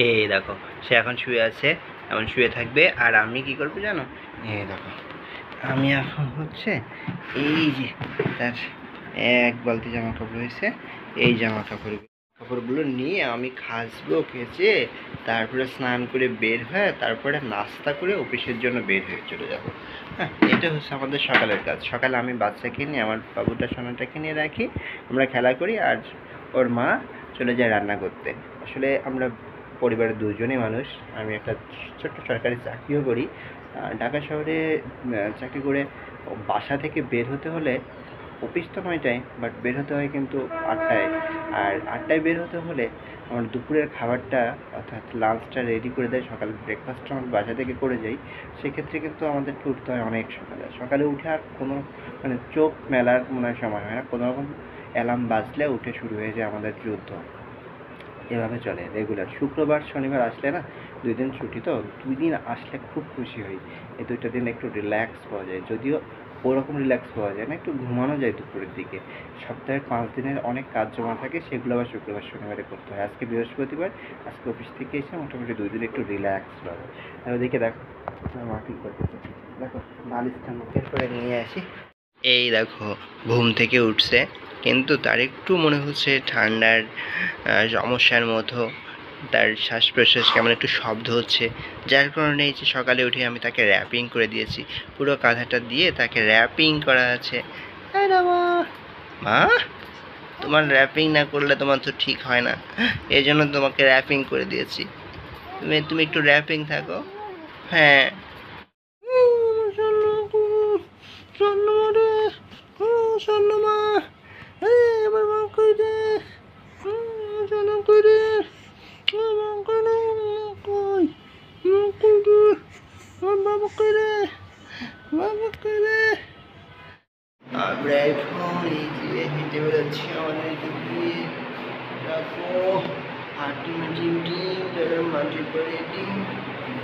এই দেখো, সে এখন শুয়ে আছে, এখন শুয়ে থাকবে। আর আমি কি করবো জানো? এই দেখো, আমি এখন হচ্ছে এই যে তার এক বালতি জামা কাপড় হয়েছে, এই জামা কাপড়গুলো নিয়ে আমি খাসবো, খেয়েছে তারপরে স্নান করে বের হয়ে তারপরে নাস্তা করে অফিসের জন্য বের হয়ে চলে যাব। হ্যাঁ, এটা হচ্ছে আমাদের সকালের কাজ। সকালে আমি বাচ্চাকে নিয়ে, আমার বাবুটা সোনাটাকে নিয়ে রাখি, আমরা খেলা করি, আর ওর মা চলে যায় রান্না করতে। আসলে আমরা পরিবারের দুজনই মানুষ। আমি একটা ছোট্ট সরকারি চাকরিও করি ঢাকা শহরে। চাকরি করে বাসা থেকে বের হতে হলে, অফিস তো 9টায়, বাট বের হতে হয় কিন্তু 8টায়। আর 8টায় বের হতে হলে আমার দুপুরের খাবারটা অর্থাৎ লাঞ্চটা রেডি করে দেয়। সকালে ব্রেকফাস্টটা আমার বাসা থেকে করে যাই। সেক্ষেত্রে কিন্তু আমাদেরকে উঠতে হয় অনেক সকালে। সকালে উঠে আর কোনো মানে চোখ মেলার মনে হয় সময় হয় না, কোনো রকম অ্যালার্ম বাজলে উঠে শুরু হয়ে যায় আমাদের যুদ্ধ। এভাবে চলে রেগুলার। শুক্রবার শনিবার আসলে না, 2 দিন ছুটি, তো 2 দিন আসলে খুব খুশি হই। এই 2টা দিন একটু রিল্যাক্স পাওয়া যায়, যদিও ওরকম রিল্যাক্স পাওয়া যায় না, একটু ঘুমানো যায় দুপুরের দিকে। সপ্তাহের 5 দিনের অনেক কাজ জমা থাকে, সেগুলো আবার শুক্রবার শনিবারে করতে হয়। আজকে বৃহস্পতিবার, আজকে অফিস থেকে এসে মোটামুটি 2 দিন একটু রিল্যাক্স পাবো। আর ওদিকে দেখো মা কী করতেছে, দেখো বালিশটা মুখের করে নিয়ে আসি। এই দেখো, ঘুম থেকে উঠছে, কিন্তু তার একটু মনে হচ্ছে ঠান্ডার সমস্যার মতো। তার শ্বাস প্রশ্বাস কেমন একটু শব্দ হচ্ছে, যার কারণে এই যে সকালে উঠে আমি তাকে র্যাপিং করে দিয়েছি। পুরো কাঁধাটা দিয়ে তাকে র্যাপিং করা আছে। মা, তোমার র্যাপিং না করলে তোমার তো ঠিক হয় না, এই জন্য তোমাকে র্যাপিং করে দিয়েছি। তুমি একটু র্যাপিং থাকো। হ্যাঁ। মা, এবার মা কই রে, সোনা কই রে, মা কই রে, কই মা কই রে, আমার বাবা কই রে, বাবা কই রে। আমরা এখন এই যে হেঁটে বেড়াচ্ছি আমাদের দিকে। দেখো, হাঁটি মাটি ডিম, যারা মাটির পরে ডিম,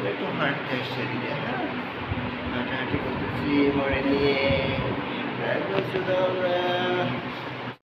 একটু হাঁটতে আসছে দিকে। হ্যাঁ, হাঁটাহাঁটি করতেছি মনে নিয়ে। দেখো শুধু আমরা